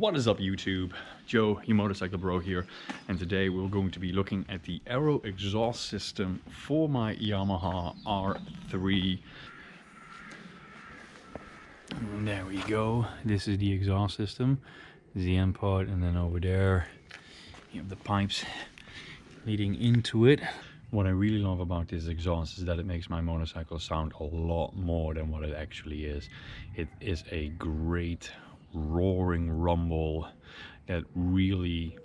What is up YouTube? Joe, your motorcycle bro here, and today we're going to be looking at the aero exhaust system for my Yamaha R3. And there we go. This is the exhaust system. This is the end part, and then over there you have the pipes leading into it. What I really love about this exhaust is that it makes my motorcycle sound a lot more than what it actually is. It is a great roaring rumble that really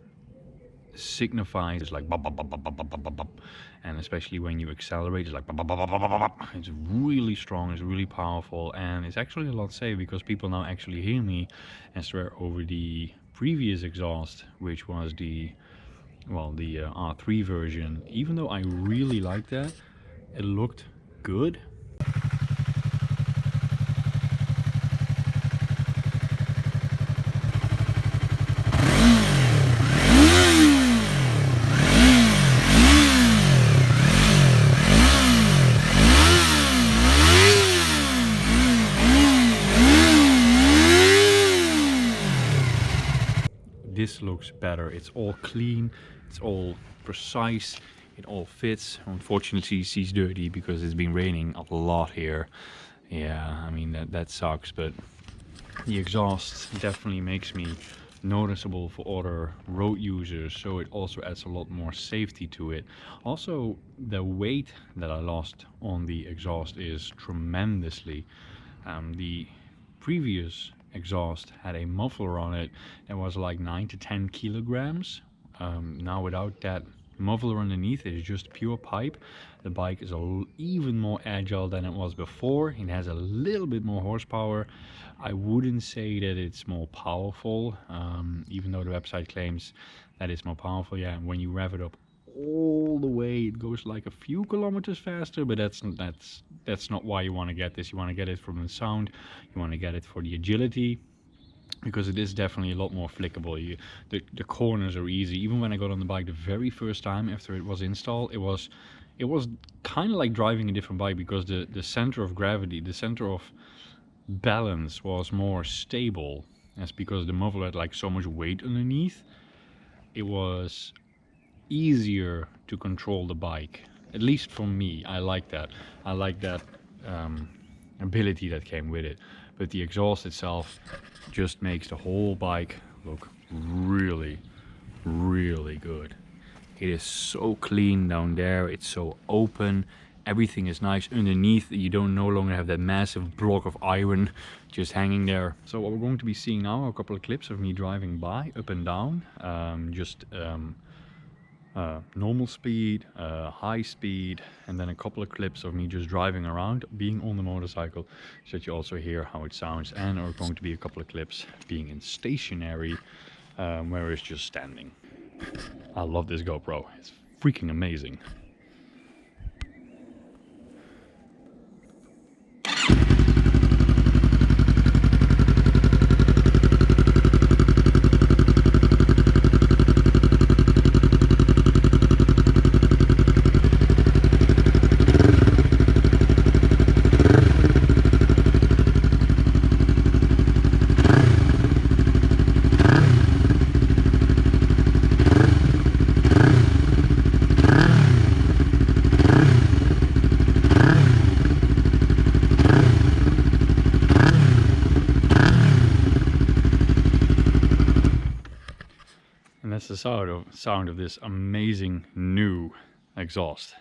signifies it's like bop, bop, bop, bop, bop, bop, bop, bop. And especially when you accelerate, it's like bop, bop, bop, bop, bop, bop. It's really strong, it's really powerful, and it's actually a lot safe because people now actually hear me and swear over the previous exhaust, which was the R3 version. Even though I really liked that, it looked good. This looks better. It's all clean, it's all precise, it all fits. Unfortunately it's dirty because it's been raining a lot here. Yeah, I mean that sucks, but the exhaust definitely makes me noticeable for other road users, so it also adds a lot more safety to it. Also, the weight that I lost on the exhaust is tremendously. The previous exhaust had a muffler on it that was like 9 to 10 kilograms. Now without that muffler underneath, it is just pure pipe. The bike is even more agile than it was before. It has a little bit more horsepower. I wouldn't say that it's more powerful, even though the website claims that it's more powerful. Yeah, when you rev it up all the way, it goes like a few kilometers faster, but that's not why you want to get this. You want to get it from the sound, you want to get it for the agility, because it is definitely a lot more flickable. The corners are easy. Even when I got on the bike the very first time after it was installed, it was kind of like driving a different bike, because the center of gravity, the center of balance was more stable. That's because the muffler had like so much weight underneath. It was easier to control the bike, at least for me. I like that ability that came with it. But the exhaust itself just makes the whole bike look really good. It is so clean down there, it's so open, everything is nice underneath. You don't no longer have that massive block of iron just hanging there. So what we're going to be seeing now are a couple of clips of me driving by up and down, normal speed, high speed, and then a couple of clips of me just driving around, being on the motorcycle, so that you also hear how it sounds. And there are going to be a couple of clips being in stationary, where it's just standing. I love this GoPro, it's freaking amazing. And that's the sound of this amazing new exhaust.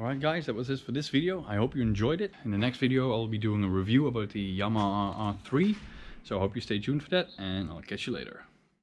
Alright guys, that was it for this video. I hope you enjoyed it. In the next video I'll be doing a review about the Yamaha R3. So I hope you stay tuned for that, and I'll catch you later.